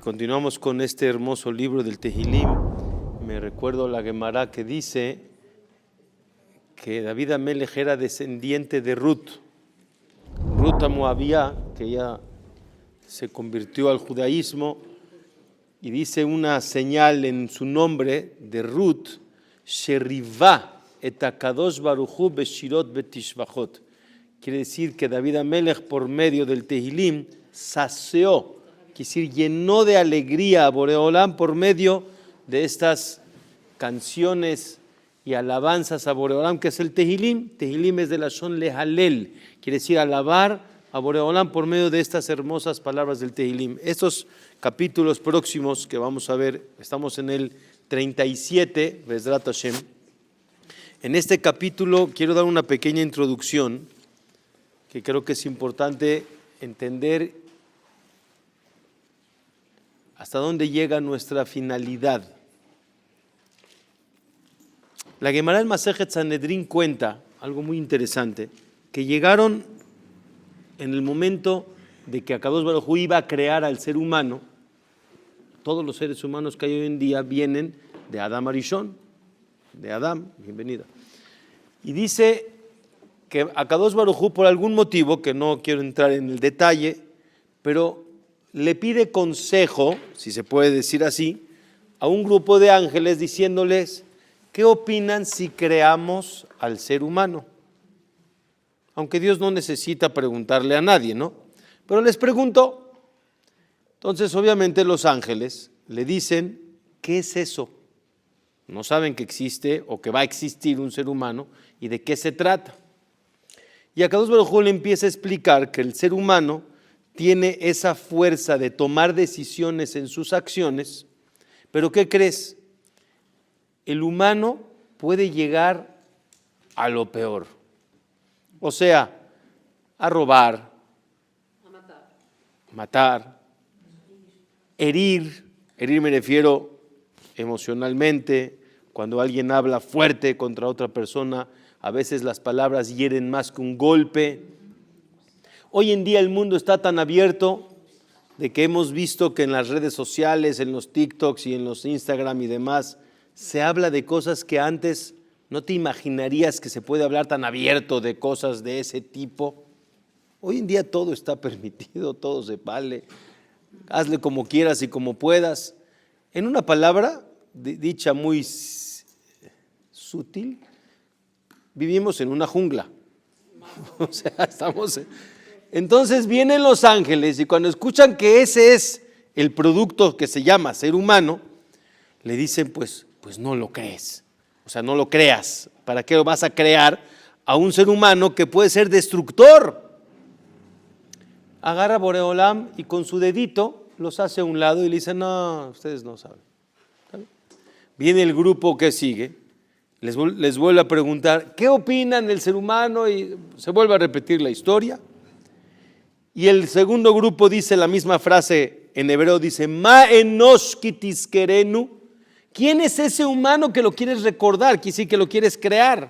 continuamos con este hermoso libro del Tehilim. Me recuerdo la Gemara que dice que David Amelech era descendiente de Ruth Moabía, que ella se convirtió al judaísmo, y dice una señal en su nombre de Ruth, Sherivá et HaKadosh Baruch Hu beshirot betishvachot. Quiere decir que David Amelech, por medio del Tehilim, sació, quiere decir, llenó de alegría a Boreolam por medio de estas canciones y alabanzas a Boreolam, que es el Tehilim. Tehilim es de la Shon Lehalel, quiere decir alabar a Boreolam por medio de estas hermosas palabras del Tehilim. Estos capítulos próximos que vamos a ver, estamos en el 37, Bezrat Hashem. En este capítulo quiero dar una pequeña introducción que creo que es importante entender hasta dónde llega nuestra finalidad. La Gemara en Masejet Sanedrín cuenta algo muy interesante, que llegaron en el momento de que Akadosh Baruj Hu iba a crear al ser humano. Todos los seres humanos que hay hoy en día vienen de Adam Arishon, de Adam, bienvenida. Y dice que Akadosh Baruj Hu, por algún motivo, que no quiero entrar en el detalle, pero le pide consejo, si se puede decir así, a un grupo de ángeles diciéndoles, ¿qué opinan si creamos al ser humano? Aunque Dios no necesita preguntarle a nadie, ¿no? Pero les preguntó. Entonces, obviamente, los ángeles le dicen, ¿qué es eso? No saben que existe o que va a existir un ser humano y de qué se trata. Y Akadosh Baruj Hu le empieza a explicar que el ser humano tiene esa fuerza de tomar decisiones en sus acciones, pero ¿qué crees? El humano puede llegar a lo peor, o sea, a robar, a matar, herir me refiero emocionalmente, cuando alguien habla fuerte contra otra persona, a veces las palabras hieren más que un golpe. Hoy en día el mundo está tan abierto de que hemos visto que en las redes sociales, en los TikToks y en los Instagram y demás, se habla de cosas que antes no te imaginarías que se puede hablar tan abierto de cosas de ese tipo. Hoy en día todo está permitido, todo se vale. Hazle como quieras y como puedas. En una palabra, dicha muy sutil, vivimos en una jungla. O sea, estamos... Entonces vienen los ángeles y cuando escuchan que ese es el producto que se llama ser humano, le dicen, pues no lo crees. O sea, no lo creas. ¿Para qué vas a crear a un ser humano que puede ser destructor? Agarra Boreolam y con su dedito los hace a un lado y le dice, no, ustedes no saben. Viene el grupo que sigue, les vuelve a preguntar, ¿qué opinan del ser humano? Y se vuelve a repetir la historia. Y el segundo grupo dice la misma frase en hebreo, dice, Ma enosh ki tizkerenu. ¿Quién es ese humano que lo quieres recordar? Quiere decir que lo quieres crear.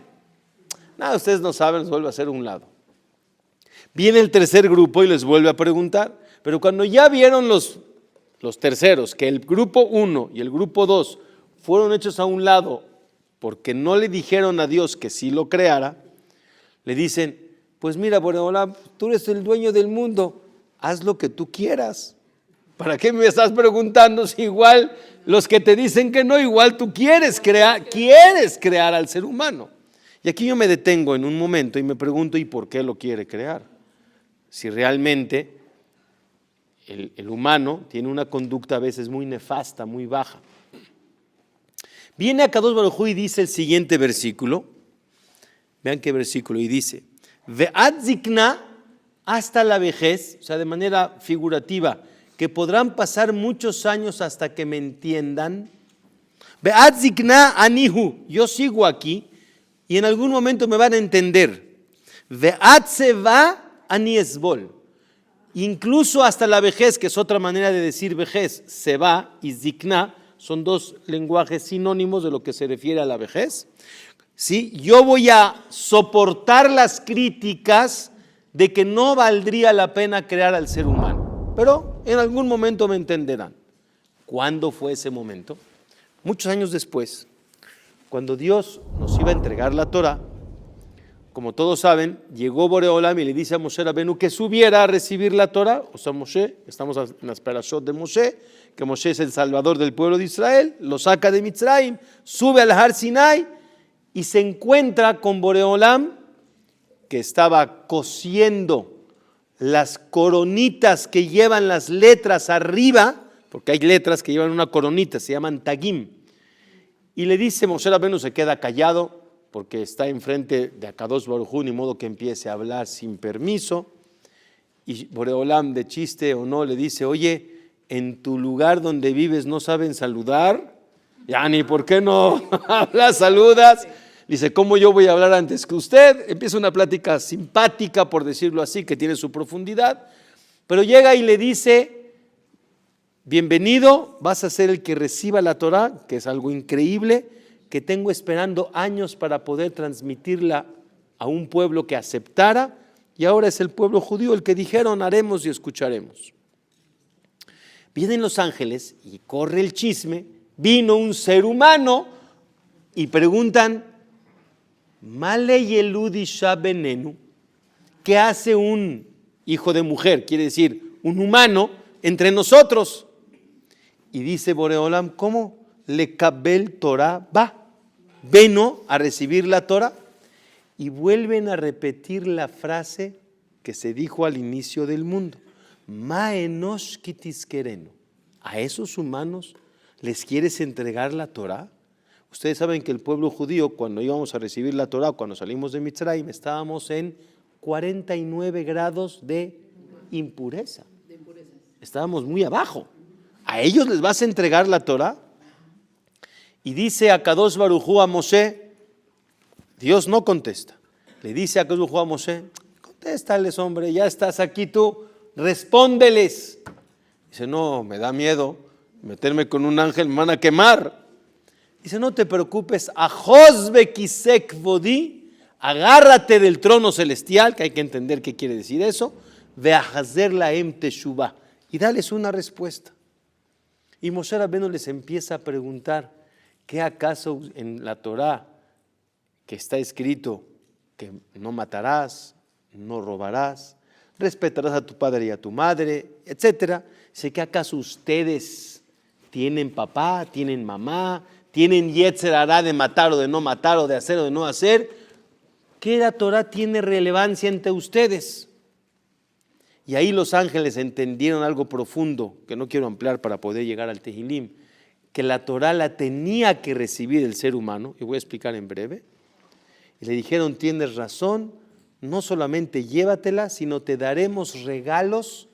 Nada, ustedes no saben, les vuelve a hacer a un lado. Viene el tercer grupo y les vuelve a preguntar, pero cuando ya vieron los terceros, que el grupo 1 y el grupo 2 fueron hechos a un lado porque no le dijeron a Dios que sí lo creara, le dicen, pues mira, Boreolam, tú eres el dueño del mundo, haz lo que tú quieras. ¿Para qué me estás preguntando si igual los que te dicen que no, igual tú quieres crear al ser humano? Y aquí yo me detengo en un momento y me pregunto, ¿y por qué lo quiere crear? Si realmente el humano tiene una conducta a veces muy nefasta, muy baja. Viene Akadosh Baruj Hu y dice el siguiente versículo, vean qué versículo, y dice, Ve'at zikna, hasta la vejez, o sea, de manera figurativa, que podrán pasar muchos años hasta que me entiendan. Ve'at zikna anihu, yo sigo aquí y en algún momento me van a entender. Ve'at seva ani esbol, incluso hasta la vejez, que es otra manera de decir vejez, seva y zikna, son dos lenguajes sinónimos de lo que se refiere a la vejez. ¿Sí? Yo voy a soportar las críticas de que no valdría la pena crear al ser humano, pero en algún momento me entenderán. ¿Cuándo fue ese momento? Muchos años después, cuando Dios nos iba a entregar la Torá, como todos saben, llegó Boreolam y le dice a Moshe Rabenu que subiera a recibir la Torá. O sea, Moshe, estamos en las perashot de Moshe, que Moshe es el salvador del pueblo de Israel, lo saca de Mitzrayim, sube al Har Sinai y se encuentra con Boreolam, que estaba cosiendo las coronitas que llevan las letras arriba, porque hay letras que llevan una coronita, se llaman tagim. Y le dice, Moshe Rabenu se queda callado, porque está enfrente de Akadosh Baruj Hu, ni modo que empiece a hablar sin permiso. Y Boreolam, de chiste o no, le dice, oye, en tu lugar donde vives no saben saludar, ya ni por qué no hablas, saludas. Dice, ¿cómo yo voy a hablar antes que usted? Empieza una plática simpática, por decirlo así, que tiene su profundidad, pero llega y le dice, bienvenido, vas a ser el que reciba la Torá, que es algo increíble, que tengo esperando años para poder transmitirla a un pueblo que aceptara, y ahora es el pueblo judío el que dijeron haremos y escucharemos. Vienen los ángeles y corre el chisme, vino un ser humano y preguntan, Male Yelud Isha Benenu, ¿qué hace un hijo de mujer? Quiere decir, un humano entre nosotros. Y dice Boreolam, ¿cómo? Le Kabel Torah va. Veno a recibir la Torah. Y vuelven a repetir la frase que se dijo al inicio del mundo. Ma enosh kitiskerenu. ¿A esos humanos les quieres entregar la Torah? Ustedes saben que el pueblo judío, cuando íbamos a recibir la Torah, cuando salimos de Mitzrayim, estábamos en 49 grados de impureza. Estábamos muy abajo. ¿A ellos les vas a entregar la Torah? Y dice Akadosh Baruj Hu a Moshe, Dios no contesta. Le dice a Akadosh Baruj Hu a Moshe, contéstales, hombre, ya estás aquí tú, respóndeles. Dice, no, me da miedo meterme con un ángel, me van a quemar. Dice, no te preocupes, Ajos bekisek vodi, agárrate del trono celestial, que hay que entender qué quiere decir eso, veahazer laem teshuvah, y dales una respuesta. Y Moshe Rabbeinu les empieza a preguntar, ¿qué acaso en la Torá que está escrito que no matarás, no robarás, respetarás a tu padre y a tu madre, etcétera? Dice, ¿qué acaso ustedes tienen papá, tienen mamá, tienen yetzer hará de matar o de no matar, o de hacer o de no hacer? ¿Qué la Torá tiene relevancia entre ustedes? Y ahí los ángeles entendieron algo profundo, que no quiero ampliar para poder llegar al Tehilim, que la Torá la tenía que recibir el ser humano, y voy a explicar en breve. Y le dijeron, tienes razón, no solamente llévatela, sino te daremos regalos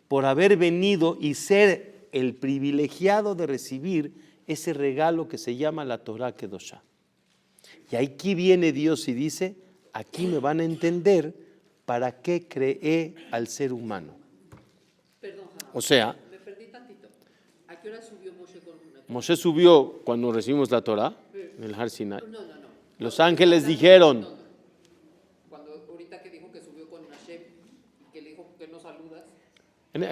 por haber venido y ser el privilegiado de recibir ese regalo que se llama la Torá Kedoshá. Y aquí viene Dios y dice, aquí me van a entender para qué creé al ser humano. Perdón, o sea, me perdí tantito. ¿A qué hora subió Moshe con una Torá? Moshe subió cuando recibimos la Torá en el Har Sinai. No. Los ángeles dijeron, No. Cuando ahorita que dijo que subió con Hashem y que le dijo que no saludas.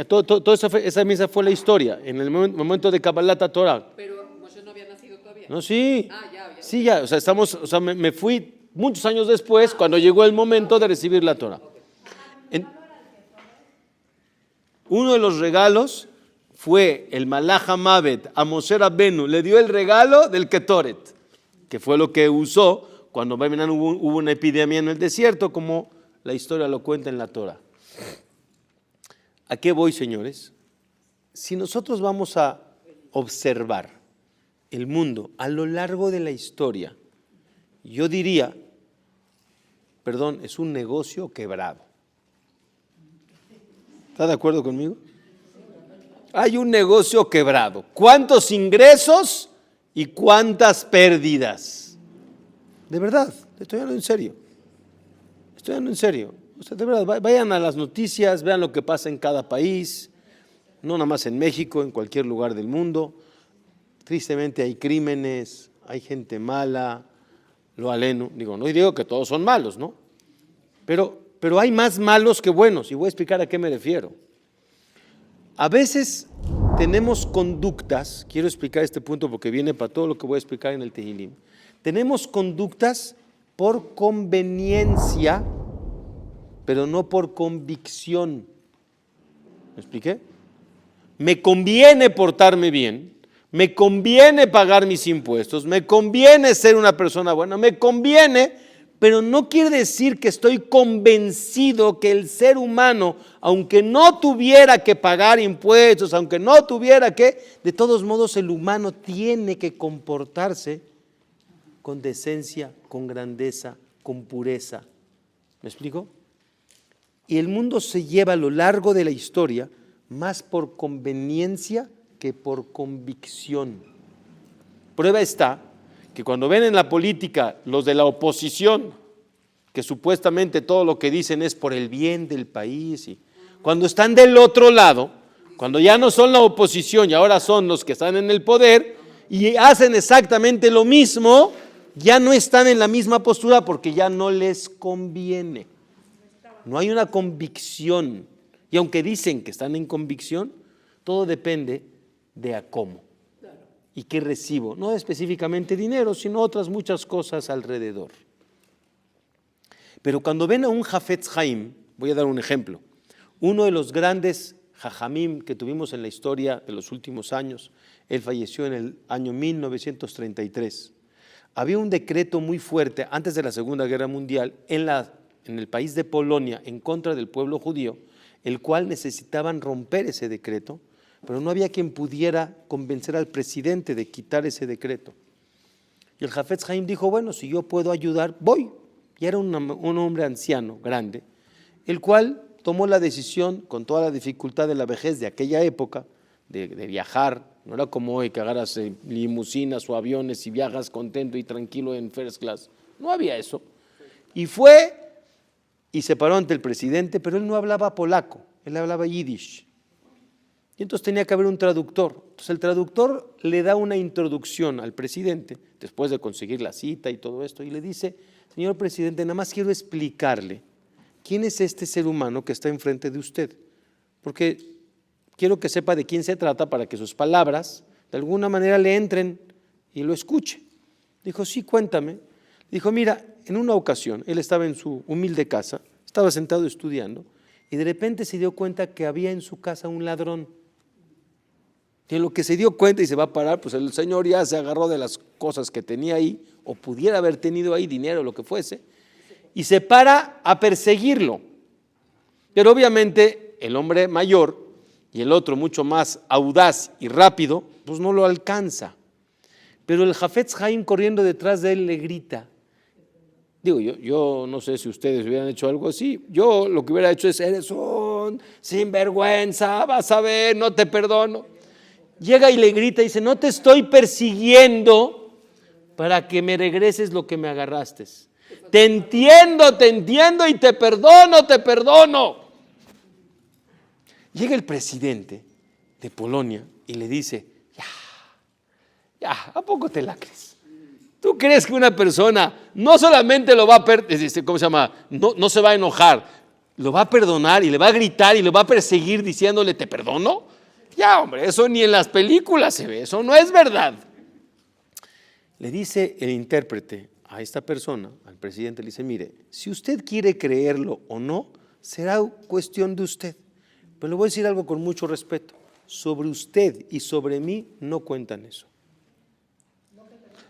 todo esa misma fue la historia, en el momento de Kabbalat Torah. Pero Moshe no había nacido todavía. No, sí. Ya. Sí, ya, o sea, me fui muchos años después, cuando llegó el momento de recibir la Torah. Uno de los regalos fue el Malach HaMavet a Moshe Rabbeinu, le dio el regalo del Ketoret, que fue lo que usó cuando hubo una epidemia en el desierto, como la historia lo cuenta en la Torah. ¿A qué voy, señores? Si nosotros vamos a observar el mundo a lo largo de la historia, yo diría, es un negocio quebrado. ¿Está de acuerdo conmigo? Hay un negocio quebrado. ¿Cuántos ingresos y cuántas pérdidas? De verdad, estoy hablando en serio. O sea, de verdad, vayan a las noticias, vean lo que pasa en cada país, no nada más en México, en cualquier lugar del mundo. Tristemente hay crímenes, hay gente mala, lo aleno. No digo que todos son malos, ¿no? Pero hay más malos que buenos, y voy a explicar a qué me refiero. A veces tenemos conductas, quiero explicar este punto porque viene para todo lo que voy a explicar en el Tehilim. Tenemos conductas por conveniencia, pero no por convicción. ¿Me expliqué? Me conviene portarme bien, me conviene pagar mis impuestos, me conviene ser una persona buena, me conviene, pero no quiere decir que estoy convencido que el ser humano, aunque no tuviera que pagar impuestos, aunque no tuviera que, de todos modos el humano tiene que comportarse con decencia, con grandeza, con pureza. ¿Me explico? Y el mundo se lleva a lo largo de la historia más por conveniencia que por convicción. Prueba está que cuando ven en la política los de la oposición, que supuestamente todo lo que dicen es por el bien del país, y cuando están del otro lado, cuando ya no son la oposición y ahora son los que están en el poder y hacen exactamente lo mismo, ya no están en la misma postura porque ya no les conviene. No hay una convicción. Y aunque dicen que están en convicción, todo depende de a cómo y qué recibo. No específicamente dinero, sino otras muchas cosas alrededor. Pero cuando ven a un Hafetz Haim, voy a dar un ejemplo, uno de los grandes Jajamim que tuvimos en la historia de los últimos años, él falleció en el año 1933. Había un decreto muy fuerte antes de la Segunda Guerra Mundial en el país de Polonia en contra del pueblo judío, el cual necesitaban romper ese decreto, pero no había quien pudiera convencer al presidente de quitar ese decreto. Y el Hafetz Haim dijo, bueno, si yo puedo ayudar, voy. Y era un hombre anciano, grande, el cual tomó la decisión, con toda la dificultad de la vejez de aquella época, de viajar. No era como hoy que agarras limusinas o aviones y viajas contento y tranquilo en first class. No había eso. Y fue y se paró ante el presidente, pero él no hablaba polaco, él hablaba yiddish. Y entonces tenía que haber un traductor. Entonces el traductor le da una introducción al presidente, después de conseguir la cita y todo esto, y le dice, señor presidente, nada más quiero explicarle quién es este ser humano que está enfrente de usted, porque quiero que sepa de quién se trata para que sus palabras de alguna manera le entren y lo escuche. Dijo, sí, cuéntame. Dijo, mira, en una ocasión, él estaba en su humilde casa, estaba sentado estudiando, y de repente se dio cuenta que había en su casa un ladrón. Y en lo que se dio cuenta y se va a parar, pues el señor ya se agarró de las cosas que tenía ahí, o pudiera haber tenido ahí dinero, lo que fuese, y se para a perseguirlo. Pero obviamente el hombre mayor y el otro mucho más audaz y rápido, pues no lo alcanza. Pero el Hafetz Haim corriendo detrás de él le grita. Digo, yo no sé si ustedes hubieran hecho algo así. Yo lo que hubiera hecho es, eres un sinvergüenza, vas a ver, no te perdono. Llega y le grita y dice, no te estoy persiguiendo para que me regreses lo que me agarraste. Te entiendo y te perdono. Llega el presidente de Polonia y le dice, ya, ¿a poco te la crees? ¿Tú crees que una persona no solamente lo va a no se va a enojar, lo va a perdonar y le va a gritar y le va a perseguir diciéndole, ¿te perdono? Ya, hombre, eso ni en las películas se ve, eso no es verdad. Le dice el intérprete a esta persona, al presidente, le dice, mire, si usted quiere creerlo o no, será cuestión de usted. Pero le voy a decir algo con mucho respeto. Sobre usted y sobre mí no cuentan eso.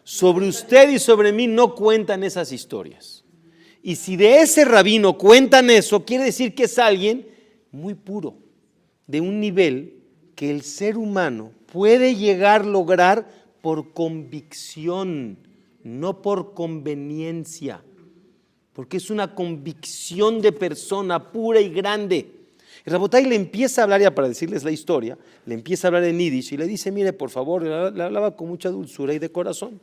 Sobre usted y sobre mí no cuentan esas historias. Y si de ese rabino cuentan eso, quiere decir que es alguien muy puro, de un nivel que el ser humano puede llegar a lograr por convicción, no por conveniencia, porque es una convicción de persona pura y grande. Y Rabotai le empieza a hablar, ya para decirles la historia, le empieza a hablar en yiddish y le dice, mire, por favor, le hablaba con mucha dulzura y de corazón.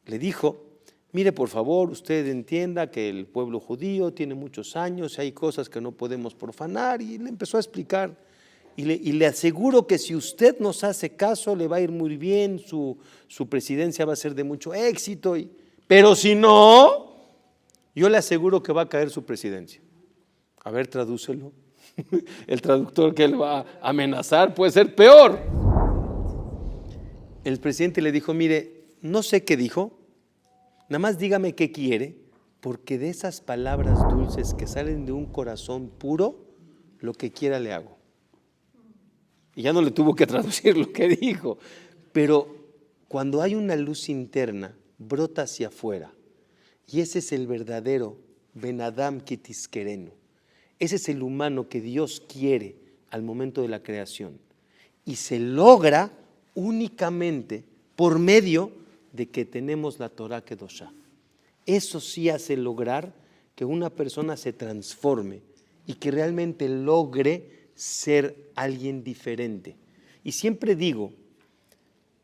Le dijo, mire, por favor, usted entienda que el pueblo judío tiene muchos años, hay cosas que no podemos profanar, y le empezó a explicar. Y le aseguro que si usted nos hace caso, le va a ir muy bien, su presidencia va a ser de mucho éxito, pero si no, yo le aseguro que va a caer su presidencia. A ver, tradúcelo. El traductor que le va a amenazar puede ser peor. El presidente le dijo, mire, no sé qué dijo, nada más dígame qué quiere, porque de esas palabras dulces que salen de un corazón puro, lo que quiera le hago. Y ya no le tuvo que traducir lo que dijo. Pero cuando hay una luz interna, brota hacia afuera. Y ese es el verdadero Ben Adam Kitiskerenu. Ese es el humano que Dios quiere al momento de la creación. Y se logra únicamente por medio de que tenemos la Torah Kedoshá. Eso sí hace lograr que una persona se transforme y que realmente logre ser alguien diferente. Y siempre digo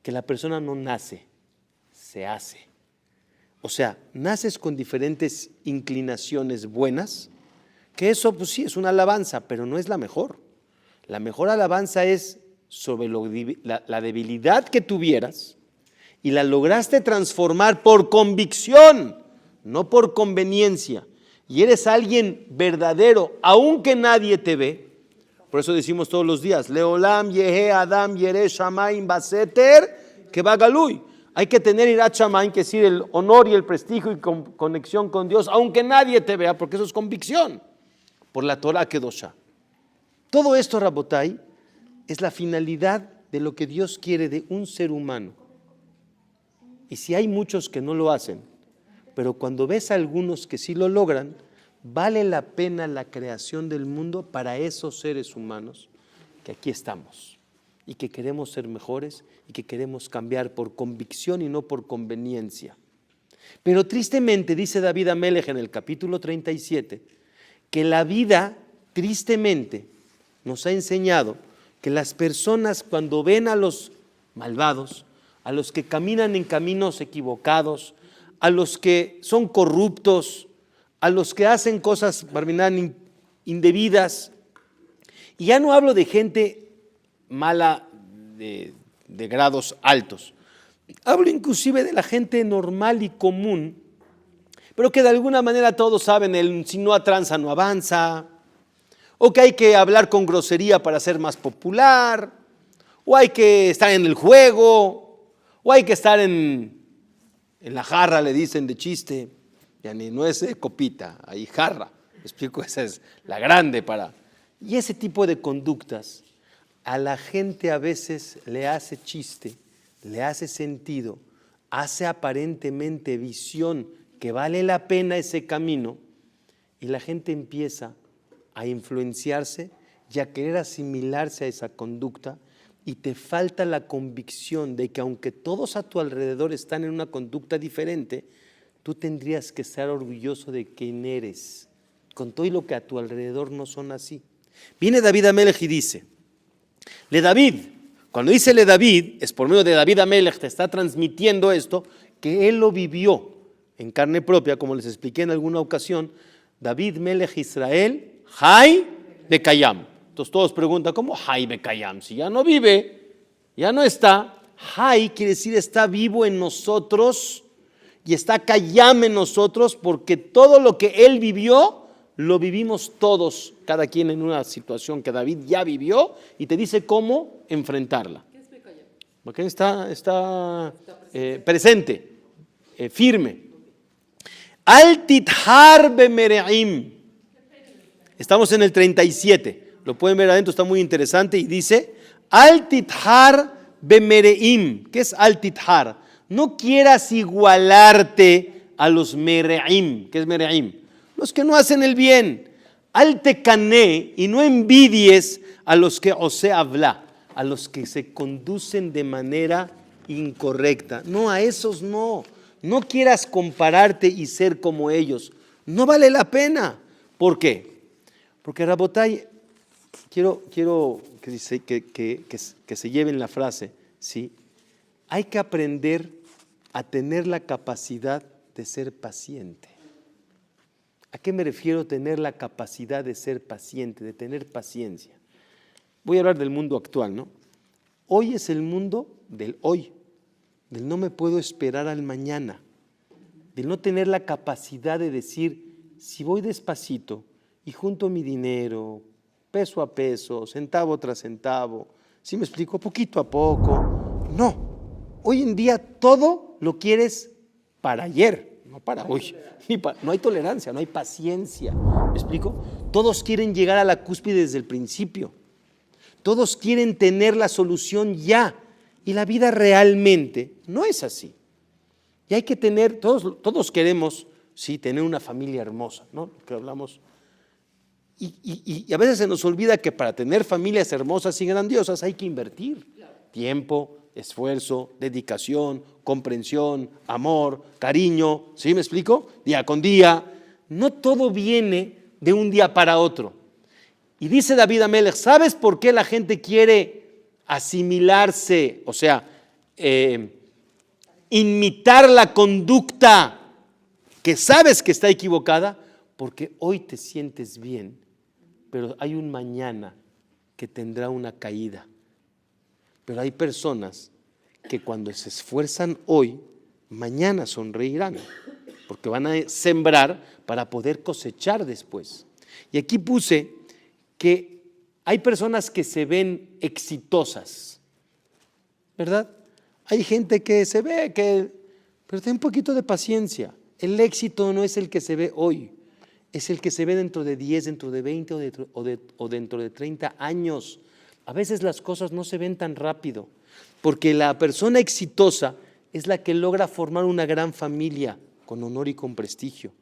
que la persona no nace, se hace. O sea, naces con diferentes inclinaciones buenas, que eso pues sí es una alabanza, pero no es la mejor. La mejor alabanza es sobre la debilidad que tuvieras y la lograste transformar por convicción, no por conveniencia. Y eres alguien verdadero, aunque nadie te ve. Por eso decimos todos los días, Leolam, Yehe, Adam, Yere, Shamaim, Baseter, que va Galui. Hay que tener Irat Shamaim, que es decir, el honor y el prestigio y conexión con Dios, aunque nadie te vea, porque eso es convicción, por la Torah Kedoshá. Todo esto, Rabotai, es la finalidad de lo que Dios quiere de un ser humano. Y si hay muchos que no lo hacen, pero cuando ves a algunos que sí lo logran, vale la pena la creación del mundo para esos seres humanos que aquí estamos y que queremos ser mejores y que queremos cambiar por convicción y no por conveniencia. Pero tristemente, dice David Amelech en el capítulo 37, que la vida tristemente nos ha enseñado que las personas cuando ven a los malvados, a los que caminan en caminos equivocados, a los que son corruptos, a los que hacen cosas indebidas, y ya no hablo de gente mala de grados altos, hablo inclusive de la gente normal y común, pero que de alguna manera todos saben, si no tranza no avanza, o que hay que hablar con grosería para ser más popular, o hay que estar en el juego, o hay que estar en la jarra, le dicen de chiste, ya ni no es copita, hay jarra, me explico, esa es la grande para. Y ese tipo de conductas a la gente a veces le hace chiste, le hace sentido, hace aparentemente visión que vale la pena ese camino, y la gente empieza a influenciarse y a querer asimilarse a esa conducta, y te falta la convicción de que aunque todos a tu alrededor están en una conducta diferente, tú tendrías que estar orgulloso de quién eres, con todo y lo que a tu alrededor no son así. Viene David Amelech y dice, Le David, cuando dice Le David, es por medio de David Amelech, te está transmitiendo esto, que él lo vivió en carne propia, como les expliqué en alguna ocasión. David Melech Israel, Hay Bekayam. Entonces todos preguntan, ¿cómo Hay Bekayam? Si ya no vive, ya no está. Hay quiere decir está vivo en nosotros y está Kayam en nosotros, porque todo lo que él vivió, lo vivimos todos, cada quien en una situación que David ya vivió, y te dice cómo enfrentarla. ¿Qué es Bekayam? Porque está presente, firme. Al tithar bemereim. Estamos en el 37, lo pueden ver adentro, está muy interesante, y dice, al tithar bemereim. ¿Qué es al tithar? No quieras igualarte a los mereim. ¿Qué es mereim? Los que no hacen el bien. Al tecané, y no envidies a los que ose habla, a los que se conducen de manera incorrecta. No, a esos no. No quieras compararte y ser como ellos. No vale la pena. ¿Por qué? Porque Rabotai, quiero que se lleven la frase, ¿sí? Hay que aprender a tener la capacidad de ser paciente. ¿A qué me refiero tener la capacidad de ser paciente, de tener paciencia? Voy a hablar del mundo actual, ¿no? Hoy es el mundo del hoy, del no me puedo esperar al mañana, del no tener la capacidad de decir, si voy despacito y junto mi dinero, peso a peso, centavo tras centavo. ¿Sí me explico? Poquito a poco. No, hoy en día todo lo quieres para ayer, no para hoy. No hay tolerancia, no hay paciencia. ¿Me explico? Todos quieren llegar a la cúspide desde el principio. Todos quieren tener la solución ya. Y la vida realmente no es así. Y hay que tener, todos queremos, sí, tener una familia hermosa, ¿no? Que hablamos. Y a veces se nos olvida que para tener familias hermosas y grandiosas hay que invertir tiempo, esfuerzo, dedicación, comprensión, amor, cariño. ¿Sí me explico? Día con día. No todo viene de un día para otro. Y dice David Amelech, ¿sabes por qué la gente quiere asimilarse? O sea, imitar la conducta que sabes que está equivocada, porque hoy te sientes bien, pero hay un mañana que tendrá una caída. Pero hay personas que cuando se esfuerzan hoy, mañana sonreirán, porque van a sembrar para poder cosechar después. Y aquí puse que hay personas que se ven exitosas, ¿verdad? Hay gente que se ve pero ten un poquito de paciencia. El éxito no es el que se ve hoy, es el que se ve dentro de 10, dentro de 20 o dentro de 30 años. A veces las cosas no se ven tan rápido, porque la persona exitosa es la que logra formar una gran familia con honor y con prestigio.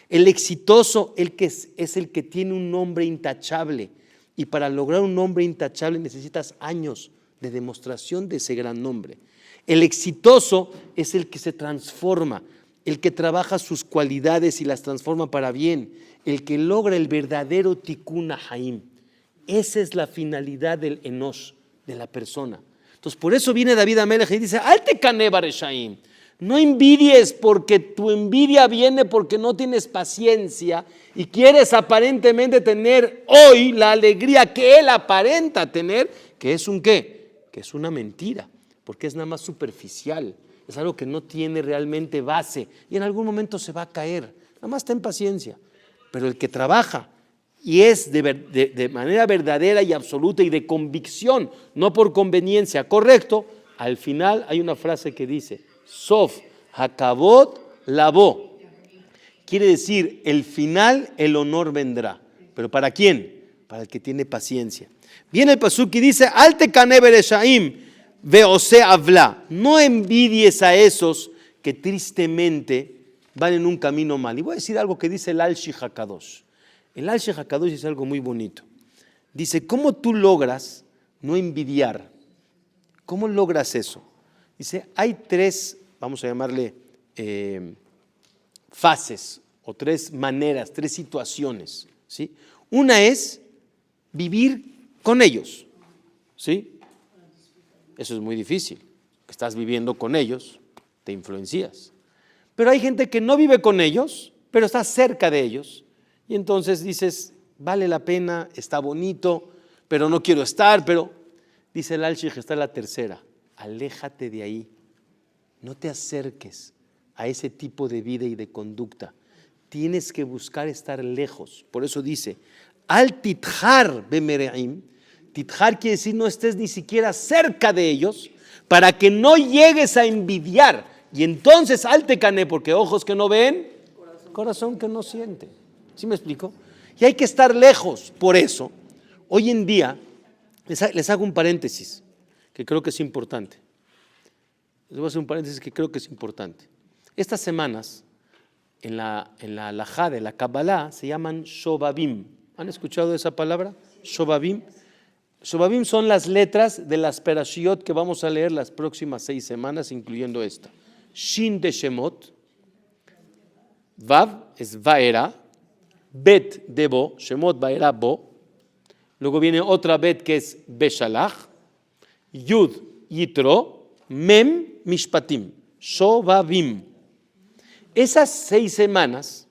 El exitoso es el que tiene un nombre intachable, y para lograr un nombre intachable necesitas años de demostración de ese gran nombre. El exitoso es el que se transforma, el que trabaja sus cualidades y las transforma para bien, el que logra el verdadero tikkun haim. Esa es la finalidad del enosh, de la persona. Entonces, por eso viene David Amelech y dice, Alte kaneh bareshaim. No envidies, porque tu envidia viene porque no tienes paciencia y quieres aparentemente tener hoy la alegría que él aparenta tener, que es un ¿qué? Que es una mentira, porque es nada más superficial, es algo que no tiene realmente base y en algún momento se va a caer. Nada más ten paciencia. Pero el que trabaja y es de manera verdadera y absoluta y de convicción, no por conveniencia, correcto, al final hay una frase que dice, Sof hakavod lavo. Quiere decir, el final, el honor vendrá. ¿Pero para quién? Para el que tiene paciencia. Viene el pasuk y dice, Alte kaneh bereshaim veose avla. No envidies a esos que tristemente van en un camino mal. Y voy a decir algo que dice el Al-Shih HaKadosh. El Al-Shih HaKadosh dice algo muy bonito. Dice, ¿cómo tú logras no envidiar? ¿Cómo logras eso? Dice, hay tres, vamos a llamarle fases o tres maneras, tres situaciones, ¿sí? Una es vivir con ellos, ¿sí? Eso es muy difícil. Estás viviendo con ellos, te influencias. Pero hay gente que no vive con ellos, pero está cerca de ellos. Y entonces dices, vale la pena, está bonito, pero no quiero estar. Pero dice el Al-Shih, está la tercera. Aléjate de ahí. No te acerques a ese tipo de vida y de conducta. Tienes que buscar estar lejos. Por eso dice, al titjar bemereim. Titjar quiere decir no estés ni siquiera cerca de ellos para que no llegues a envidiar. Y entonces alte kaneh, porque ojos que no ven, corazón que no siente. ¿Sí me explico? Y hay que estar lejos. Por eso, hoy en día, les hago un paréntesis que creo que es importante. Les voy a hacer un paréntesis que creo que es importante. Estas semanas, en la halajá de la Kabbalah, se llaman Shobabim. ¿Han escuchado esa palabra? Shobabim. Shobabim son las letras de las perashiot que vamos a leer las próximas 6 semanas, incluyendo esta. Shin de Shemot, Vav es Vaera, Bet de Bo, Shemot Vaera Bo, luego viene otra Bet que es Beshalach, Yud Yitro, Mem Mishpatim, Shobabim. Esas 6 semanas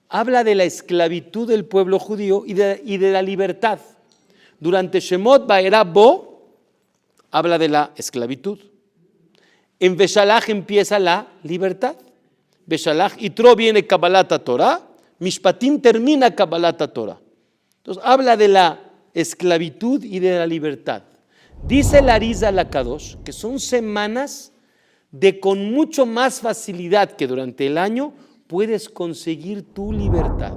habla de la esclavitud del pueblo judío y de la libertad. Durante Shemot Vaera Bo habla de la esclavitud. En Beshalach empieza la libertad. Beshalach Yitro viene Kabbalat Torah, Mishpatim termina Kabbalat Torah. Entonces habla de la esclavitud y de la libertad. Dice el Arizal HaKadosh que son semanas de con mucho más facilidad que durante el año puedes conseguir tu libertad.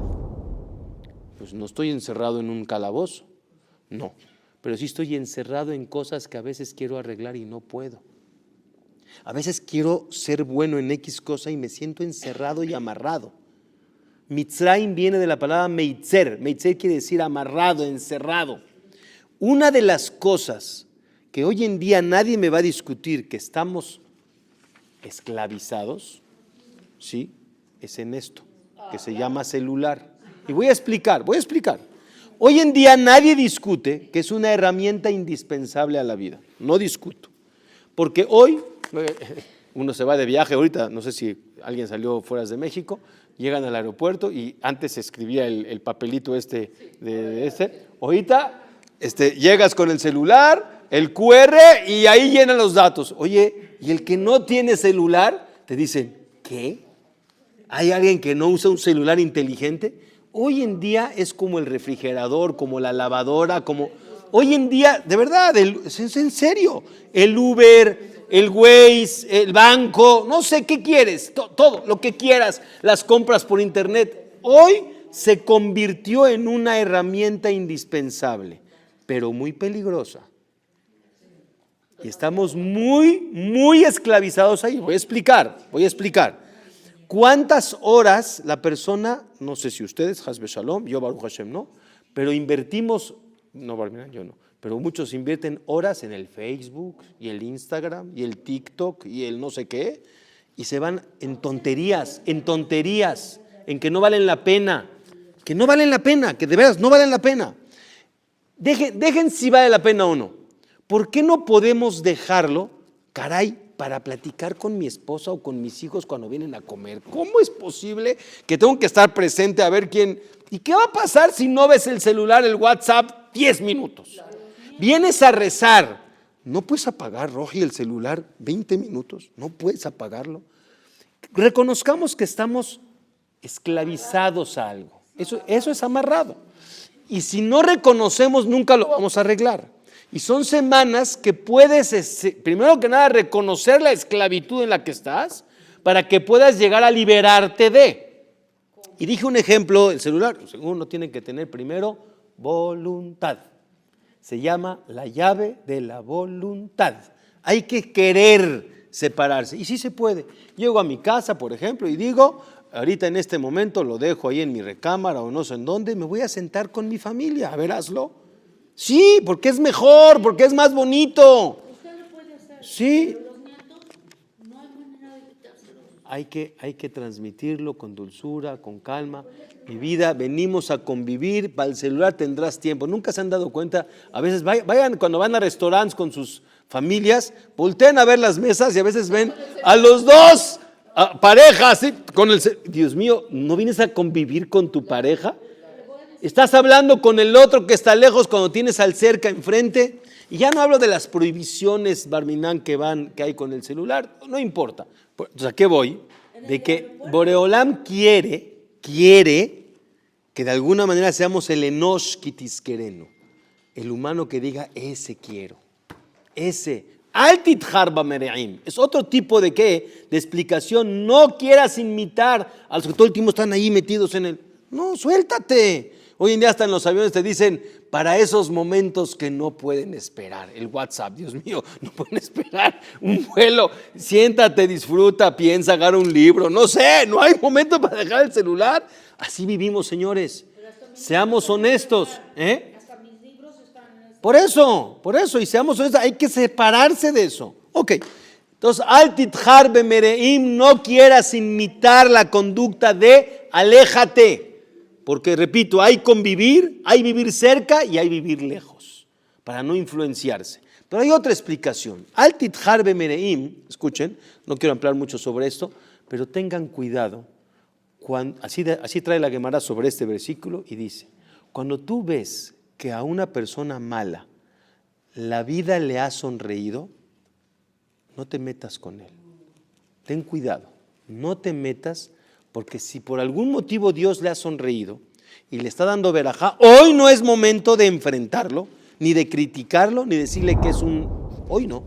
Pues no estoy encerrado en un calabozo, no, pero sí estoy encerrado en cosas que a veces quiero arreglar y no puedo. A veces quiero ser bueno en X cosa y me siento encerrado y amarrado. Mitzrayim viene de la palabra meitzer. Meitzer quiere decir amarrado, encerrado. Una de las cosas que hoy en día nadie me va a discutir que estamos esclavizados, ¿sí? Es en esto, que se llama celular. Y voy a explicar. Hoy en día nadie discute que es una herramienta indispensable a la vida. No discuto. Porque hoy uno se va de viaje ahorita, no sé si alguien salió fuera de México, llegan al aeropuerto y antes se escribía el papelito ahorita llegas con el celular, el QR y ahí llenan los datos. Oye, y el que no tiene celular, te dicen, ¿qué? ¿Hay alguien que no usa un celular inteligente? Hoy en día es como el refrigerador, como la lavadora, hoy en día, de verdad, es en serio, el Uber, el Waze, el banco, no sé qué quieres, todo lo que quieras, las compras por internet, hoy se convirtió en una herramienta indispensable, pero muy peligrosa. Y estamos muy, muy esclavizados ahí. Voy a explicar. ¿Cuántas horas la persona, no sé si ustedes, Hasbe Shalom, yo Baruch Hashem no, pero invertimos, no, yo no, pero muchos invierten horas en el Facebook y el Instagram y el TikTok y el no sé qué, y se van en tonterías, en que no valen la pena, que de veras no valen la pena. Dejen si vale la pena o no. ¿Por qué no podemos dejarlo, caray, para platicar con mi esposa o con mis hijos cuando vienen a comer? ¿Cómo es posible que tengo que estar presente a ver quién? ¿Y qué va a pasar si no ves el celular, el WhatsApp, 10 minutos? Vienes a rezar. ¿No puedes apagar, Roji, el celular 20 minutos? ¿No puedes apagarlo? Reconozcamos que estamos esclavizados a algo. Eso es amarrado. Y si no reconocemos, nunca lo vamos a arreglar. Y son semanas que puedes, primero que nada, reconocer la esclavitud en la que estás para que puedas llegar a liberarte de. Y dije un ejemplo, el celular, uno tiene que tener primero voluntad. Se llama la llave de la voluntad. Hay que querer separarse. Y sí se puede. Llego a mi casa, por ejemplo, y digo, ahorita en este momento lo dejo ahí en mi recámara o no sé en dónde, me voy a sentar con mi familia. A ver, hazlo. Sí, porque es mejor, porque es más bonito. Usted lo puede hacer. Sí. Pero los nietos, no hay manera de evitárselo. Hay que transmitirlo con dulzura, con calma. Mi vida, venimos a convivir, para el celular tendrás tiempo. Nunca se han dado cuenta, a veces vayan cuando van a restaurantes con sus familias, voltean a ver las mesas y a veces ven a los dos parejas, ¿sí? Dios mío, ¿no vienes a convivir con tu pareja? Estás hablando con el otro que está lejos cuando tienes al cerca enfrente. Y ya no hablo de las prohibiciones, Barminán, que hay con el celular. No importa. Entonces, ¿a qué voy? De que Boreolam quiere que de alguna manera seamos el enosh kitisquereno. El humano que diga, ese quiero. Ese. Altit harba mereim. Es otro tipo de ¿qué? De explicación. No quieras imitar a los que todo el tiempo están ahí metidos en el... No, suéltate. Hoy en día hasta en los aviones te dicen, para esos momentos que no pueden esperar, el WhatsApp, Dios mío, no pueden esperar un vuelo, siéntate, disfruta, piensa, agarra un libro, no sé, no hay momento para dejar el celular. Así vivimos, señores, seamos honestos. Hasta mis libros están en Por eso, y seamos honestos, hay que separarse de eso. Ok, entonces, altit harbe mereim, no quieras imitar la conducta de aléjate. Porque, repito, hay convivir, hay vivir cerca y hay vivir lejos, para no influenciarse. Pero hay otra explicación. Altit harbe mereim, escuchen, no quiero ampliar mucho sobre esto, pero tengan cuidado. Así trae la Gemara sobre este versículo y dice, cuando tú ves que a una persona mala la vida le ha sonreído, no te metas con él. Ten cuidado, no te metas. Porque si por algún motivo Dios le ha sonreído, y le está dando verajá, hoy no es momento de enfrentarlo, ni de criticarlo, ni decirle que es un... Hoy no.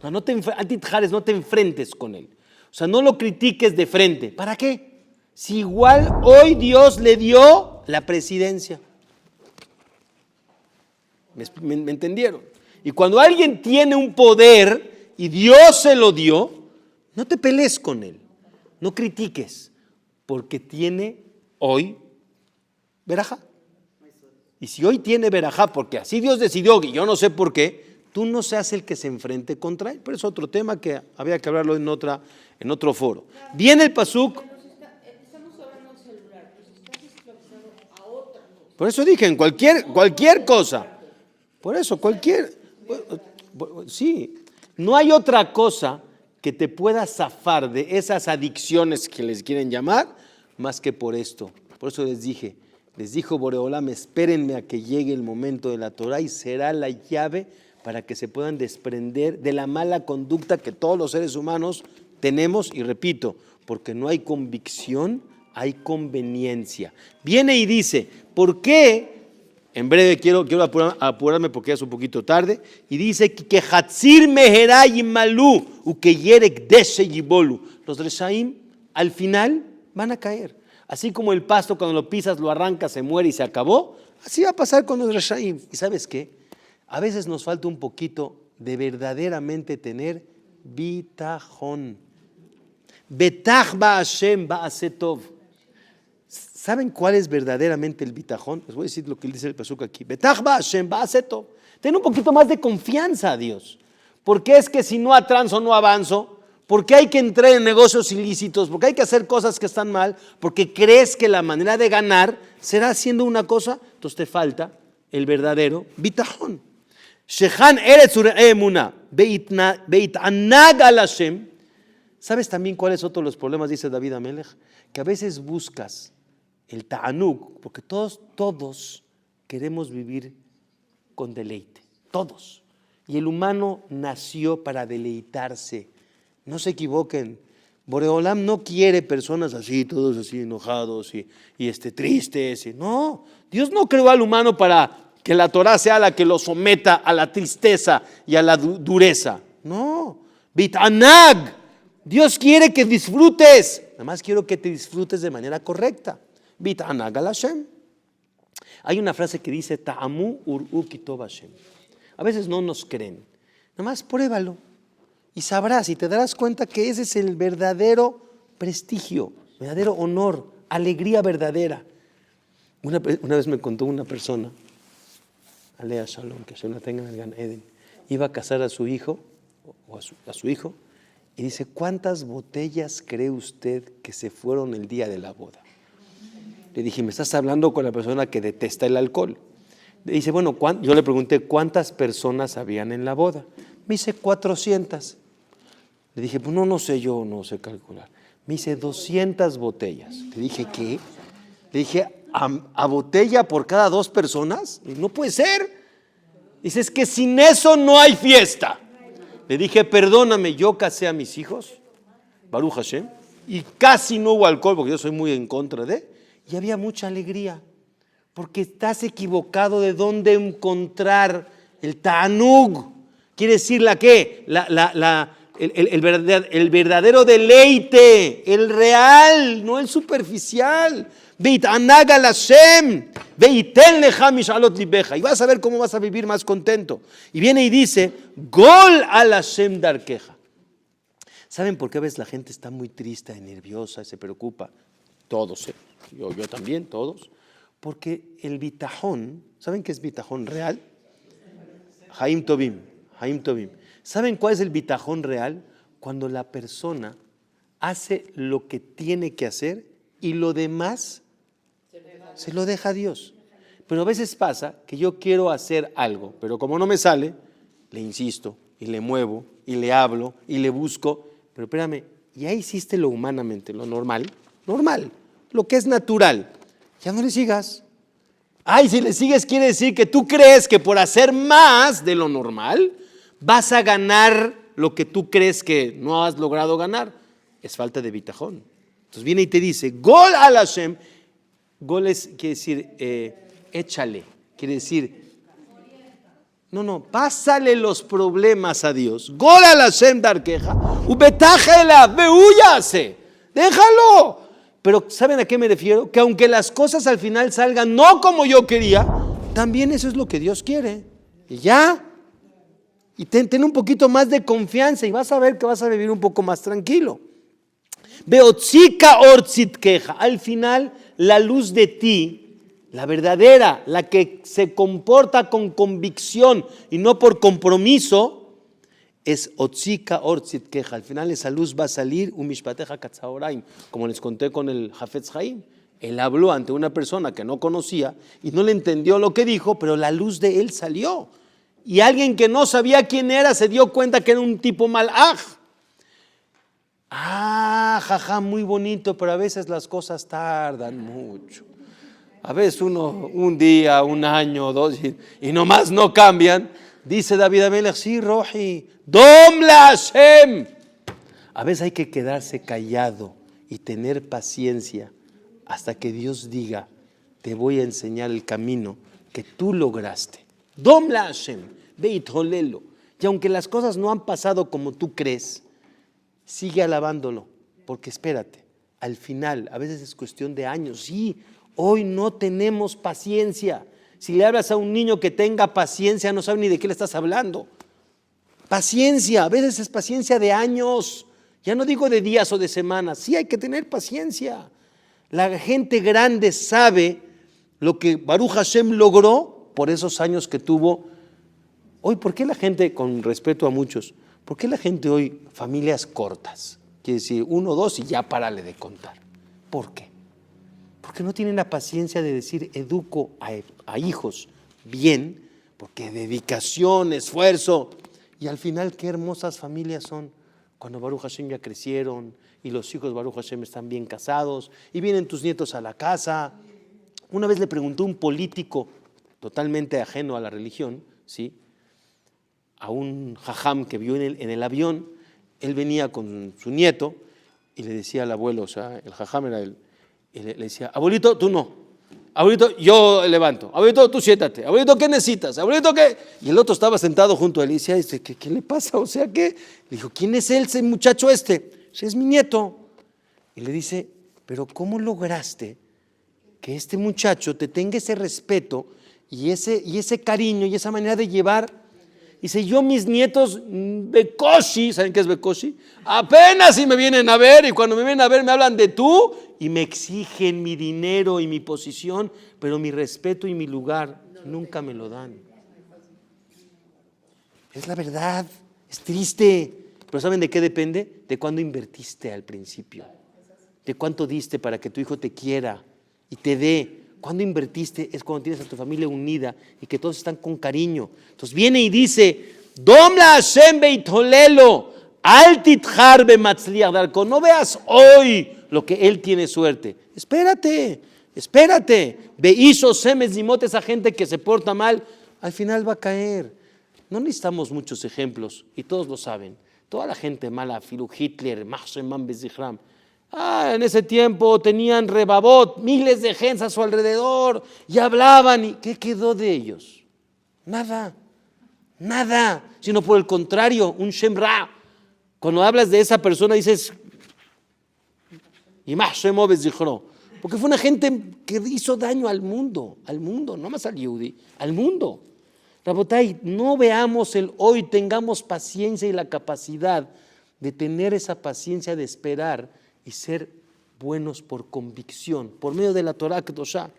No te enfrentes con él. O sea, no lo critiques de frente. ¿Para qué? Si igual hoy Dios le dio la presidencia. ¿Me entendieron? Y cuando alguien tiene un poder y Dios se lo dio, no te pelees con él. No critiques, porque tiene hoy verajá. Y si hoy tiene verajá, porque así Dios decidió, y yo no sé por qué, tú no seas el que se enfrente contra él. Pero es otro tema que había que hablarlo en otro foro. Viene el pasuk. Estamos hablando del celular, pues estás esclavizado a otra cosa. Por eso dije, en cualquier cosa. Por eso, sí. No hay otra cosa que te pueda zafar de esas adicciones que les quieren llamar, más que por esto. Por eso les dijo Boreolam, espérenme a que llegue el momento de la Torah y será la llave para que se puedan desprender de la mala conducta que todos los seres humanos tenemos, y repito, porque no hay convicción, hay conveniencia. Viene y dice, ¿por qué? En breve quiero apurarme porque ya es un poquito tarde, y dice que Hatzir Meherá Yimalú Ukeyerek Deshe Yibolu. Los Reshaim al final van a caer. Así como el pasto cuando lo pisas, lo arrancas, se muere y se acabó, así va a pasar con los Reshaim. ¿Y sabes qué? A veces nos falta un poquito de verdaderamente tener bitajón. Betach ba Hashem ba asetov. ¿Saben cuál es verdaderamente el bitajón? Les voy a decir lo que dice el pasuk aquí. Betach ba Hashem ba asetov. Ten un poquito más de confianza a Dios. Porque es que si no atranzo, no avanzo. Porque hay que entrar en negocios ilícitos. Porque hay que hacer cosas que están mal. Porque crees que la manera de ganar será haciendo una cosa. Entonces te falta el verdadero bitajón. Shehan eretz emuna beitanag al Hashem. ¿Sabes también cuáles son todos los problemas? Dice David Amelech, que a veces buscas el ta'anug, porque todos queremos vivir con deleite, todos. Y el humano nació para deleitarse. No se equivoquen. Boreolam no quiere personas así, todos así enojados y tristes. No, Dios no creó al humano para que la Torah sea la que lo someta a la tristeza y a la dureza. No, bitanag. Dios quiere que disfrutes. Nada más quiero que te disfrutes de manera correcta. Bitanag al Hashem. Hay una frase que dice Ta'amu ur'u kitov Hashem. A veces no nos creen. Nada más pruébalo. Y sabrás y te darás cuenta que ese es el verdadero prestigio, verdadero honor, alegría verdadera. Una vez me contó una persona, Alea Shalom, que se la tenga en el Gan Eden, iba a casar a su hijo, o a su hijo, y dice, ¿cuántas botellas cree usted que se fueron el día de la boda? Le dije, ¿me estás hablando con la persona que detesta el alcohol? Le dice, bueno, yo le pregunté, ¿cuántas personas habían en la boda? Me dice, 400. Le dije, pues no sé, yo no sé calcular. Me dice, 200 botellas. Le dije, ¿qué? Le dije, ¿a botella por cada 2 personas? Y no puede ser. Dice, es que sin eso no hay fiesta. Le dije, perdóname, yo casé a mis hijos, Baruch Hashem, y casi no hubo alcohol, porque yo soy muy en contra y había mucha alegría, porque estás equivocado de dónde encontrar el ta'anug. Quiere decir el verdadero deleite, el real, no el superficial. Beitanag al Hashem, beiten lecha mishalot libeja. Y vas a ver cómo vas a vivir más contento. Y viene y dice, gol al Hashem darkeja. ¿Saben por qué a veces la gente está muy triste, nerviosa, se preocupa? Todos, yo también, todos. Porque el bitajón, ¿saben qué es bitajón real? Haim Tovim. ¿Saben cuál es el bitajón real? Cuando la persona hace lo que tiene que hacer y lo demás se lo deja a Dios. Pero a veces pasa que yo quiero hacer algo, pero como no me sale, le insisto y le muevo y le hablo y le busco. Pero espérame, ya hiciste lo humanamente, lo normal, lo que es natural. Ya no le sigas. Si le sigues quiere decir que tú crees que por hacer más de lo normal vas a ganar lo que tú crees que no has logrado ganar. Es falta de bitajón. Entonces viene y te dice, Gol al Hashem, Goles quiere decir échale, quiere decir no, pásale los problemas a Dios. Gol a la Hashem darkeja, ubetajela, veúyase, déjalo. Pero ¿saben a qué me refiero? Que aunque las cosas al final salgan no como yo quería, también eso es lo que Dios quiere. Y ya. Y ten un poquito más de confianza y vas a ver que vas a vivir un poco más tranquilo. Beotzika ortzitkeja. Al final, la luz de ti, la verdadera, la que se comporta con convicción y no por compromiso, es otzika ortzitkeja. Al final esa luz va a salir, umishpateja katzaoraim, como les conté con el Hafetz Haim. Él habló ante una persona que no conocía y no le entendió lo que dijo, pero la luz de él salió. Y alguien que no sabía quién era se dio cuenta que era un tipo malaj. Jaja, muy bonito, pero a veces las cosas tardan mucho. A veces uno, un día, un año, dos, y nomás no cambian. Dice David Amelech, sí, Roji, Dom la Hashem. A veces hay que quedarse callado y tener paciencia hasta que Dios diga, te voy a enseñar el camino que tú lograste. Dom la Hashem, beitholelo. Y aunque las cosas no han pasado como tú crees, sigue alabándolo, porque espérate, al final, a veces es cuestión de años. Sí, hoy no tenemos paciencia. Si le hablas a un niño que tenga paciencia, no sabe ni de qué le estás hablando. Paciencia, a veces es paciencia de años. Ya no digo de días o de semanas. Sí, hay que tener paciencia. La gente grande sabe lo que Baruch Hashem logró por esos años que tuvo. Hoy, ¿por qué la gente, con respeto a muchos, por qué la gente hoy, familias cortas? Quiere decir, 1, 2 y ya párale de contar. ¿Por qué? Porque no tienen la paciencia de decir, educo a hijos bien, porque dedicación, esfuerzo. Y al final, qué hermosas familias son cuando Baruch Hashem ya crecieron y los hijos Baruch Hashem están bien casados y vienen tus nietos a la casa. Una vez le preguntó un político totalmente ajeno a la religión, ¿sí?, a un jajam que vio en el avión. Él venía con su nieto y le decía al abuelo, o sea, el jajam era él, y le decía, abuelito, tú no, abuelito, yo levanto, abuelito, tú siéntate, abuelito, ¿qué necesitas? Abuelito, ¿qué? Y el otro estaba sentado junto a él y decía, ¿qué le pasa? O sea, ¿qué? Le dijo, ¿quién es él, ese muchacho este? Es mi nieto. Y le dice, pero ¿cómo lograste que este muchacho te tenga ese respeto y ese cariño y esa manera de llevar? Dice, yo mis nietos, Bekoshi, ¿saben qué es Bekoshi? Apenas si me vienen a ver, y cuando me vienen a ver me hablan de tú y me exigen mi dinero y mi posición, pero mi respeto y mi lugar nunca me lo dan. Es la verdad, es triste, pero ¿saben de qué depende? De cuándo invertiste al principio, de cuánto diste para que tu hijo te quiera y te dé. Cuando invertiste es cuando tienes a tu familia unida y que todos están con cariño. Entonces viene y dice, Dom la Hashem beitholelo, al titjar bematzliach darko. No veas hoy lo que él tiene suerte. Espérate. Beisho semes dimot, esa gente que se porta mal, al final va a caer. No necesitamos muchos ejemplos y todos lo saben. Toda la gente mala, Filu Hitler, Mahsheman Bezichram. En ese tiempo tenían rebabot, miles de gens a su alrededor y hablaban. ¿Y qué quedó de ellos? Nada, sino por el contrario, un Shemra. Cuando hablas de esa persona dices, y más Shemo Bezichro, porque fue una gente que hizo daño al mundo, no más al Yehudi, al mundo. Rabotai, no veamos el hoy, tengamos paciencia y la capacidad de tener esa paciencia de esperar y ser buenos por convicción, por medio de la Torah Kedoshá.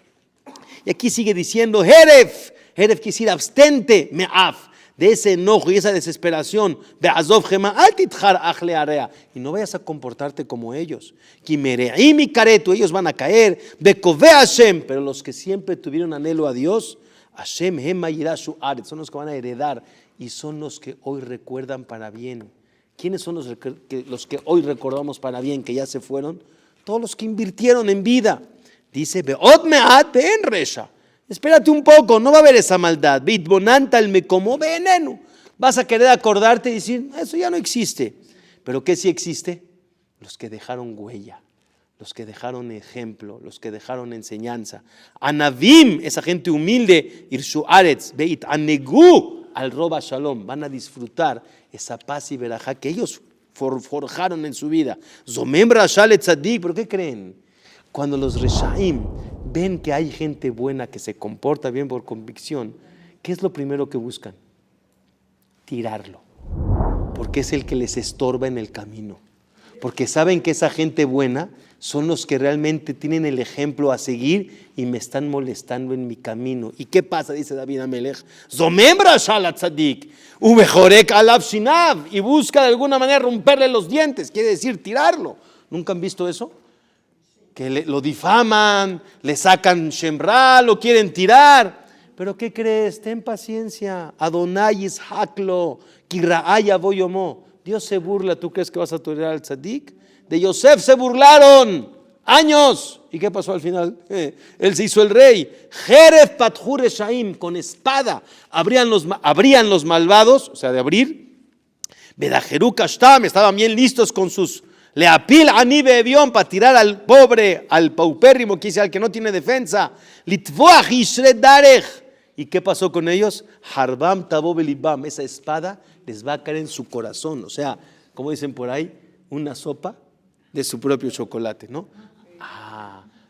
Y aquí sigue diciendo, Heref quiere decir abstente, me'af, de ese enojo y esa desesperación, be'azov gema, al titjar achle area, y no vayas a comportarte como ellos. Kimereim y karetu, ellos van a caer, bekove Hashem, pero los que siempre tuvieron anhelo a Dios, Hashem hema yirashu aret, son los que van a heredar y son los que hoy recuerdan para bien. ¿Quiénes son los que hoy recordamos para bien, que ya se fueron? Todos los que invirtieron en vida. Dice, Be'od me'at be'en resha. Espérate un poco, no va a haber esa maldad. Be'itbonanta el mekomo be'enenu. Vas a querer acordarte y decir, eso ya no existe. ¿Pero qué sí existe? Los que dejaron huella. los que dejaron ejemplo, los que dejaron enseñanza. Anavim, esa gente humilde, Irshu Aretz, Beit Anegu, al Roba Shalom, van a disfrutar esa paz y verajá que ellos forjaron en su vida. Zomem Rashal Etzadik, ¿pero qué creen? Cuando los Reshaim ven que hay gente buena que se comporta bien por convicción, ¿qué es lo primero que buscan? Tirarlo, porque es el que les estorba en el camino, porque saben que esa gente buena son los que realmente tienen el ejemplo a seguir y me están molestando en mi camino. ¿Y qué pasa? Dice David Amelech, Zomem Rashal Etzadik, Ubejorek Alav Shinav, y busca de alguna manera romperle los dientes, quiere decir tirarlo. ¿Nunca han visto eso? Que lo difaman, le sacan shemra, lo quieren tirar. Pero ¿qué crees? Ten paciencia. Adonai Ishaklo, Kiraaya Boyomo. Dios se burla, ¿tú crees que vas a tolerar al tzadik? De Yosef se burlaron años. ¿Y qué pasó al final? Él se hizo el rey. Jerez Patjur Reshaim, con espada abrían los malvados, o sea, de abrir. Bedajeru Kashtam, estaban bien listos con sus Leapil Anibe Evión, para tirar al pobre, al paupérrimo, que dice al que no tiene defensa. Litvoach Ishred Darech. ¿Y qué pasó con ellos? Harbam Tabo Belibam, esa espada les va a caer en su corazón. O sea, como dicen por ahí, una sopa de su propio chocolate, ¿no?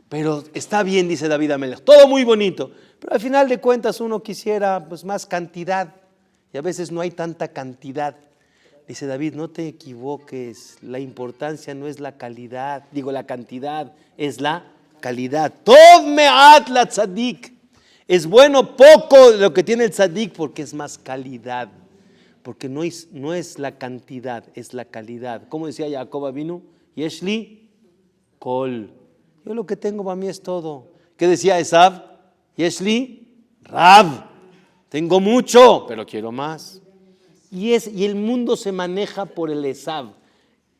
Pero está bien, dice David Amelech, todo muy bonito, pero al final de cuentas uno quisiera pues más cantidad y a veces no hay tanta cantidad. Dice David, no te equivoques, la importancia no es la calidad, la cantidad, es la calidad. Tov me'at la tzadik, es bueno poco lo que tiene el tzadik porque es más calidad, porque no es la cantidad, es la calidad. ¿Cómo decía Jacob Avinu? Yeshli kol, yo lo que tengo para mí es todo. ¿Qué decía Esav? Yeshli rab, tengo mucho, pero quiero más. Y el mundo se maneja por el Esav.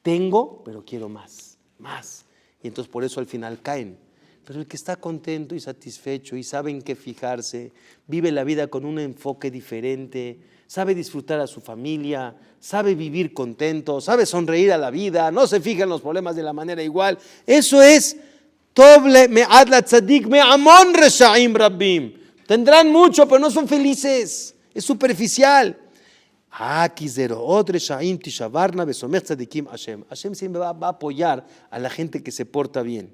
Tengo, pero quiero más. Y entonces por eso al final caen. Pero el que está contento y satisfecho y sabe en qué fijarse, vive la vida con un enfoque diferente, sabe disfrutar a su familia, sabe vivir contento, sabe sonreír a la vida, no se fija en los problemas de la manera igual. Eso es Toble me'ad la tzadik me'amon reshaim rabbim. Tendrán mucho, pero no son felices. Es superficial. Hashem siempre va a apoyar a la gente que se porta bien,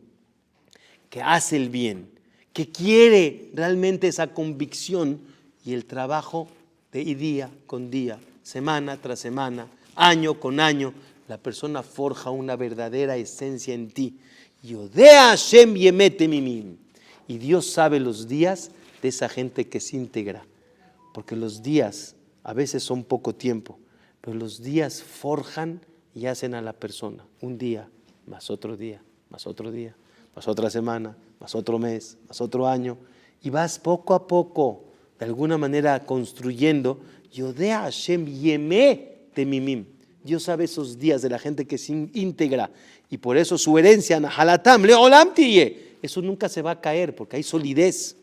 que hace el bien, que quiere realmente esa convicción y el trabajo de día con día, semana tras semana, año con año. La persona forja una verdadera esencia en ti. Yodea Hashem yemete mimim. Y Dios sabe los días de esa gente que se íntegra, porque los días a veces son poco tiempo, pero los días forjan y hacen a la persona. Un día, más otro día, más otro día, más otra semana, más otro mes, más otro año. Y vas poco a poco, de alguna manera, construyendo. Yodea Hashem yemé temimim. Dios sabe esos días de la gente que se íntegra. Y por eso su herencia, Nahalatam, Leolam tiye, eso nunca se va a caer, porque hay solidez.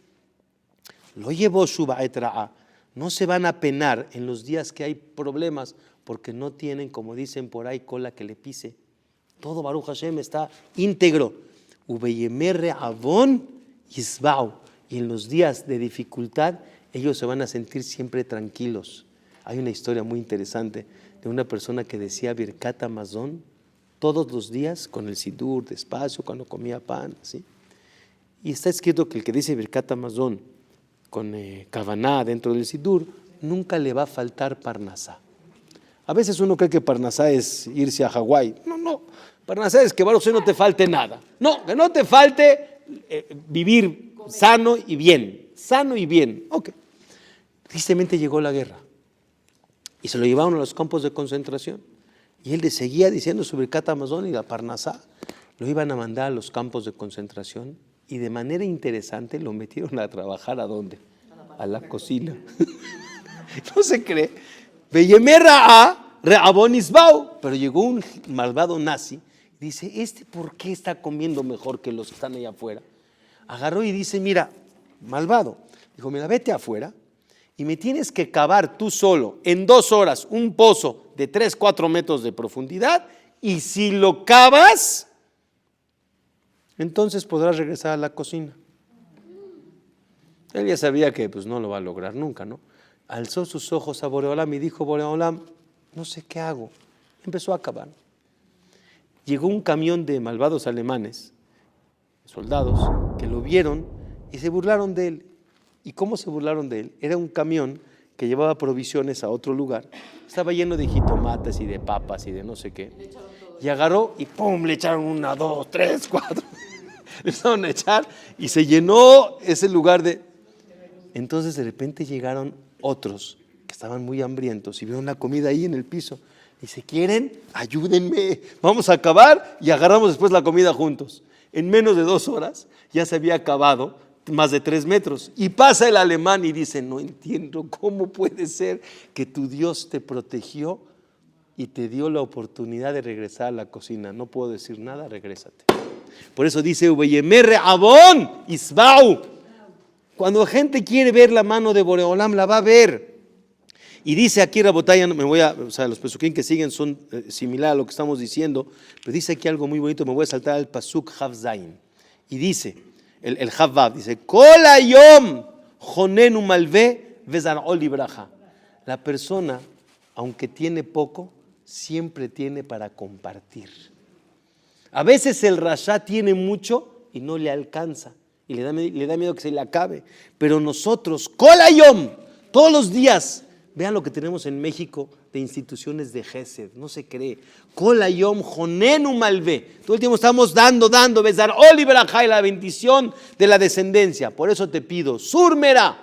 Lo llevó Shuba etra'a. No se van a penar en los días que hay problemas porque no tienen, como dicen por ahí, cola que le pise. Todo Baruch Hashem está íntegro. Ubeyemer avon yisbau. Y en los días de dificultad ellos se van a sentir siempre tranquilos. Hay una historia muy interesante de una persona que decía Birkat Hamazon todos los días con el sidur, despacio, cuando comía pan, ¿sí? Y está escrito que el que dice Birkat Hamazon con Kavaná dentro del Sidur, nunca le va a faltar Parnasá. A veces uno cree que Parnasá es irse a Hawái. No, Parnasá es que Baruch no te falte nada. No, que no te falte vivir sano y bien. Ok. Tristemente llegó la guerra y se lo llevaron a los campos de concentración. Y él seguía diciendo sobre Birkat Hamazon y la Parnasá. Lo iban a mandar a los campos de concentración. Y de manera interesante lo metieron a trabajar ¿a dónde? A la cocina. No se cree. Pero llegó un malvado nazi y dice, ¿por qué está comiendo mejor que los que están allá afuera? Agarró y dice, mira, malvado. Dijo, mira, vete afuera y me tienes que cavar tú solo en 2 horas un pozo de 3-4 metros de profundidad y si lo cavas, entonces podrás regresar a la cocina. Él ya sabía que pues no lo va a lograr nunca, ¿no? Alzó sus ojos a Boreolam y dijo: Boreolam, no sé qué hago. Empezó a cavar. Llegó un camión de malvados alemanes, soldados, que lo vieron y se burlaron de él. ¿Y cómo se burlaron de él? Era un camión que llevaba provisiones a otro lugar. Estaba lleno de jitomates y de papas y de no sé qué. Y agarró y ¡pum! Le echaron 1, 2, 3, 4. Le empezaron a echar y se llenó ese lugar de... Entonces de repente llegaron otros que estaban muy hambrientos y vieron la comida ahí en el piso. Dice: ¿quieren? Ayúdenme, vamos a acabar y agarramos después la comida juntos. En menos de 2 horas ya se había acabado más de 3 metros. Y pasa el alemán y dice: no entiendo cómo puede ser que tu Dios te protegió y te dio la oportunidad de regresar a la cocina. No puedo decir nada, regrésate. Por eso dice: Ubeyemer Abón Isbau. Cuando gente quiere ver la mano de Boreolam, la va a ver. Y dice aquí Rabotay, los pesukim que siguen son similares a lo que estamos diciendo, pero dice aquí algo muy bonito. Me voy a saltar al pasuk Hav Zayin. Y dice, el Hav Vav, dice: Kol hayom jonenu malve vezar'o libraja. La persona, aunque tiene poco, siempre tiene para compartir. A veces el rasha tiene mucho y no le alcanza. Y le da miedo que se le acabe. Pero nosotros, Kol hayom, todos los días, vean lo que tenemos en México de instituciones de Gesed, no se cree. Kol hayom jonenu malve. Todo el tiempo estamos dando, besar olibraja y la bendición de la descendencia. Por eso te pido, surmera,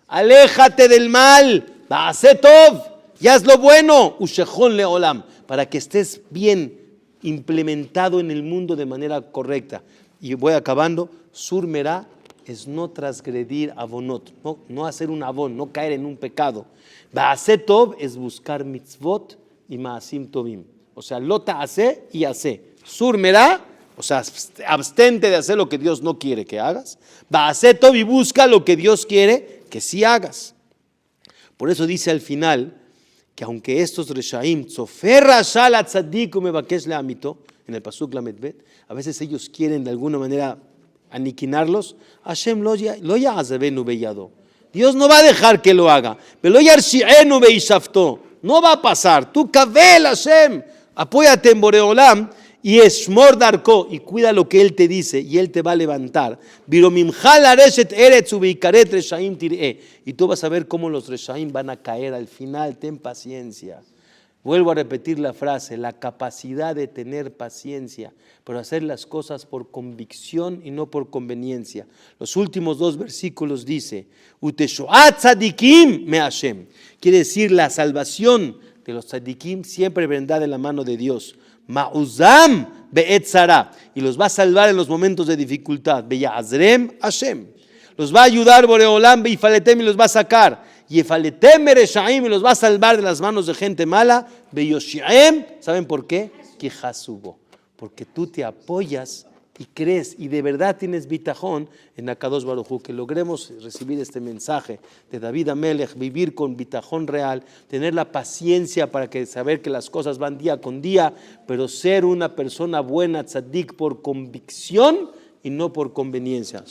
aléjate del mal, ba'aseh tov, y haz lo bueno, ushechon leolam, para que estés bien implementado en el mundo de manera correcta. Y voy acabando. Surmera es no transgredir avonot, no hacer un avon, no caer en un pecado. Ba'aseh tov es buscar mitzvot y ma'asim tovim. O sea, lota hace y hace. Surmera, o sea, abstente de hacer lo que Dios no quiere que hagas. Ba'aseh tov y busca lo que Dios quiere que sí hagas. Por eso dice al final que aunque estos reshaim tzofer rasha la tzadik umebakesh le'amito, en el pasuk lamed bet, a veces ellos quieren de alguna manera aniquilarlos. Hashem lo ya'azabenu beyado. Dios no va a dejar que lo haga. Velo yarshi'enu beishafto. No va a pasar. Tú kabel Hashem. Apóyate en Boreolam y esmor darko, y cuida lo que Él te dice y Él te va a levantar. Viromimcha lareshet eretz ubeikaret reshaim tir'e. Y tú vas a ver cómo los reshaim van a caer al final. Ten paciencia. Vuelvo a repetir la frase: la capacidad de tener paciencia, pero hacer las cosas por convicción y no por conveniencia. Los últimos 2 versículos dice: Uteshoat tzadikim me Hashem. Quiere decir, la salvación de los tzadikim siempre vendrá de la mano de Dios. Ma'uzam be'et zara. Y los va a salvar en los momentos de dificultad. Be'ya'azrem Hashem. Los va a ayudar Boreolam be'ifaletem y los va a sacar. Y Efaletem Mereshaim, y los va a salvar de las manos de gente mala. Beyoshiaem, ¿saben por qué? Kihasubo, porque tú te apoyas y crees y de verdad tienes bitajón en Akadosh Baruj Hu. Que logremos recibir este mensaje de David Amelech, vivir con bitajón real, tener la paciencia para saber que las cosas van día con día, pero ser una persona buena, tzadik, por convicción y no por conveniencia.